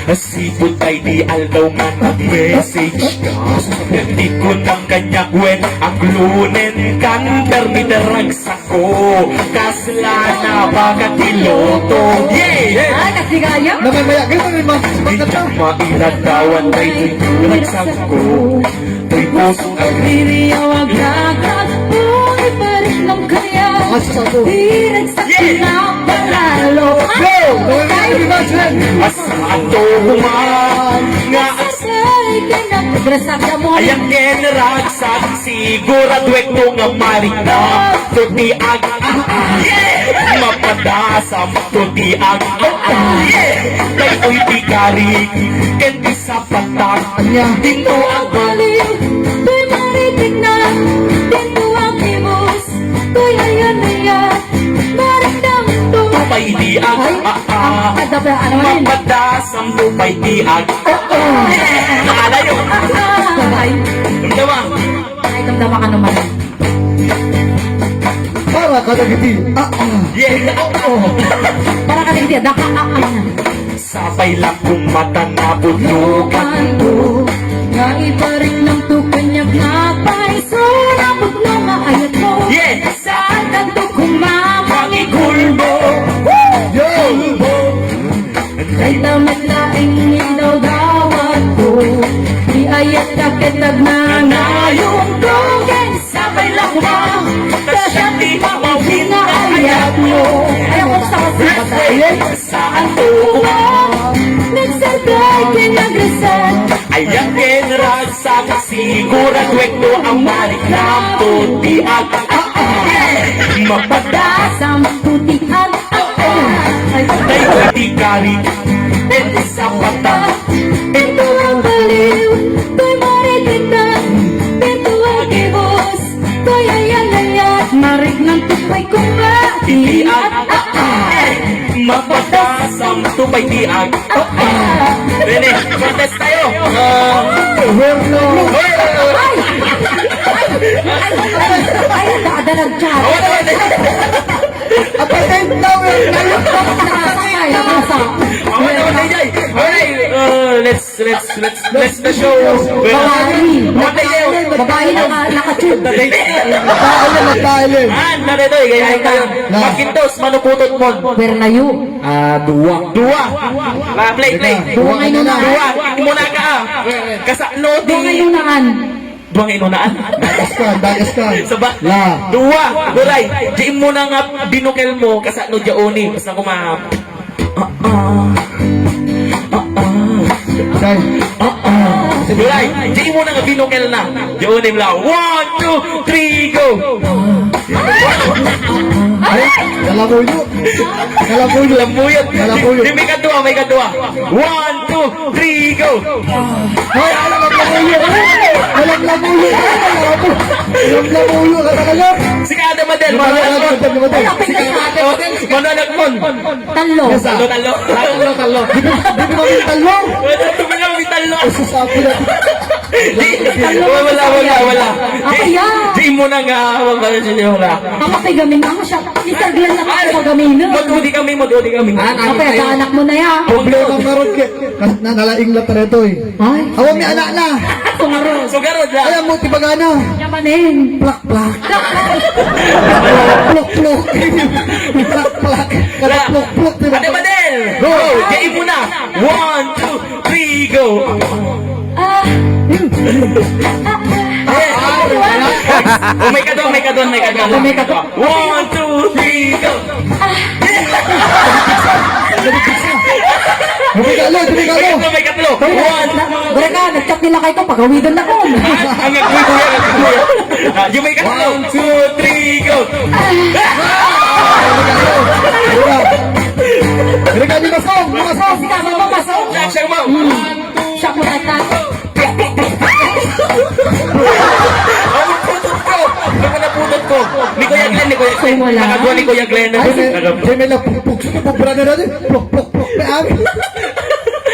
Sipot ay di aldaw nga nag-message ka. Hindi ko nang kanya gwen ang lunen kan termiderag sako. Kasla na baga tiloto. Yeah! Ah, nagsigaya? Namamaya, ganyan rin mga Hindi mailadawan ay tinulag sako. Tuy puso ang Pagdiriyaw ang lakas, buhay pa rin ng kaya. Asado. Direk sa pinapalalo. Go! Go! asato human nga Sasay ka na pagresaka mo. ayang generag sa siguraduek ko nga marina tuti ag mapadasam tuti ag kay uy bigari kendi sa patang dito ang Baliw, do'y maritig na. Dito ang ibos, do'y ayan na yan. Maramdam to. tupay di ag Adabi, ano man? mapadasam tupay di ag nakalayo Sabay. damdama Ay, damdama ka naman. Para ka nagiti. yeah Para ka nagdi, daka sabay lang kung mata na bulugan Kanto, nga iba rin ng tukanyag na paiso. Napag mga ayat mo. yeah Saan kanto kumamangig Gulbo Yo! Kay tamat laing ilaw dawat ko. Di ayat na kitag na ngayong tugin. Sabay lang ba? Kasya di mawin na ayat mo. Ayaw ko sa kasipatay. saan tuwa Nagsabay kinagresan. ayang general sa kasiguraduek to ang maliklam tuti ag mapada Dasam putihan. Ay, tay uti kari edi sa pata ito ang baliw, to'y maritignan. Ito ang ibos, to'y ayan-ayat. Marig ng tupay kong di matiat. ag mapada sam tupay di ag Rene, contest tayo Well, no. Ay, nakadalag chat. Apartheid daw eh. Nakasakay, nakasakay. Let's the show. Babae. Babae nakachud. Nagkailin. Narito, gaya kayo. Makintos, manuputot mo. Where na you? Dua. Play. Dua ngay nunaan. Dua, hindi mo na ka. Kasano Dua ngay di. nunaan. Dua ngay nunaan. Dagas ka. Sabah. La. Dua. Duray. Di mo na nga binukel mo. Kasano di oni. Basta kumahap. Day. Duray. Di mo na nga binukel na. Di oni mo lang. 1, 2, 3, go. Kalamuyo. Kalamuyo. Lambuyot. Lambuyot. Di may kadua. 1, 2, 3, go. Hoy, alam ang lamuyo. Alam lamuyo. Alam lamuyo ka talaga. Si Kada Madel. Mananag mon. Talo. Talo. Di ba may talong? Tumilaw may talo. Sasabi na. Wala. Kaya. Di mo na nga hawag ka sa inyo na. Ako kay gamin ako siya. Isaglan na ako gamin. Modudi kami. Ako kaya anak mo na yan. Problema meron ke. Nalaing la pareto eh. Ay. Awa may anak na. Sungaro. Sugarod lang. Alam mo, tibagana. Yamanin. Plak-plak. Pluk-pluk. Plak-plak. Pluk-pluk. Kada Madel. Go. Diin mo na. 1, 2, 3, go. Oh, may kadon. 1, 2, 3, go. Tumigalo. May katlo. 1, Bura ka, nag-chat nila kayo pagawidan na ko. ang nagkuya. Yung may katlo. 1, 2, 3, go. Tumigalo ni Masong. Masong. Kasama mo, masok. Siya mo. Siya mo na ta. Ano naputol ko? Ni Kuya Glenn. Wala. Nakagawa ni Kuya Glenn. May puk-puk. Puk-puk na natin. Pluk-pluk. May amin.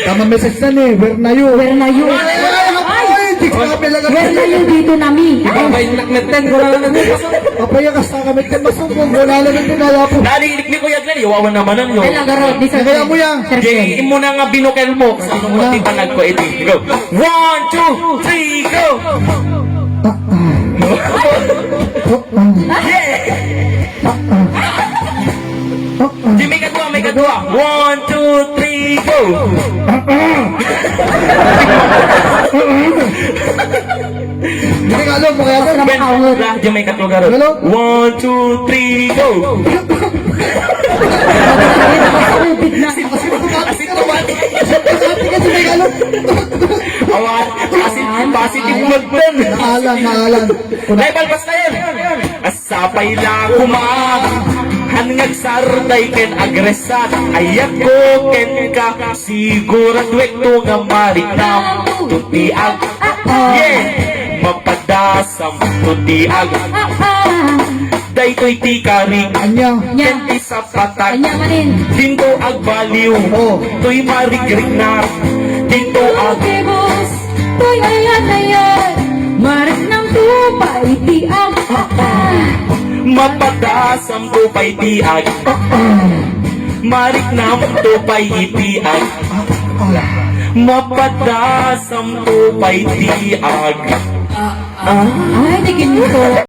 Tama message na ni. Where na you? Where na you? Ay! Kapila ka Where na yung dito nami? Abay, nakneten ko lang lang. Apaya ka sa kamit ka masumbong. Wala naman ko nala po. Narinig ni Kuya Glenn, iwawan naman ang yun. Kailang garot, di sa Kaya mo yan. Jay, mo na nga binukel mo. Kasi nung matipanag ko, ito. Go. 1, 2, 3, go! Jay, may kadwa, may kadwa. 1, 2, 3, go! Hindi ka alam mo kaya ka. Ben, Jay, may kadwa garot. Hello? 1, 2, 3, go! Stupid na. Kasi tumati. Kasi kasi may alam. Awan, positive mood din. Naalan. Level basta yun. Asapay lang kumang. Hangag sarday ken agresat. Ayat ko ken ka. Sigurat wekto nga marinam. Tutiag. Yeah. Mapadasam. Tutiag. Daytoy tikaring. Anya. Nya. Ken sa patag. Kanya manin. Dinto agbaliw. Oh. To'y marigrig na. Dinto ag. Okay, boss. Toy ayan. Marik ng tupay, tiag. Mapadasam tupay tiag. Marik nam tupay itiag. Mapadasam tupay tiag. Ay, di kinito.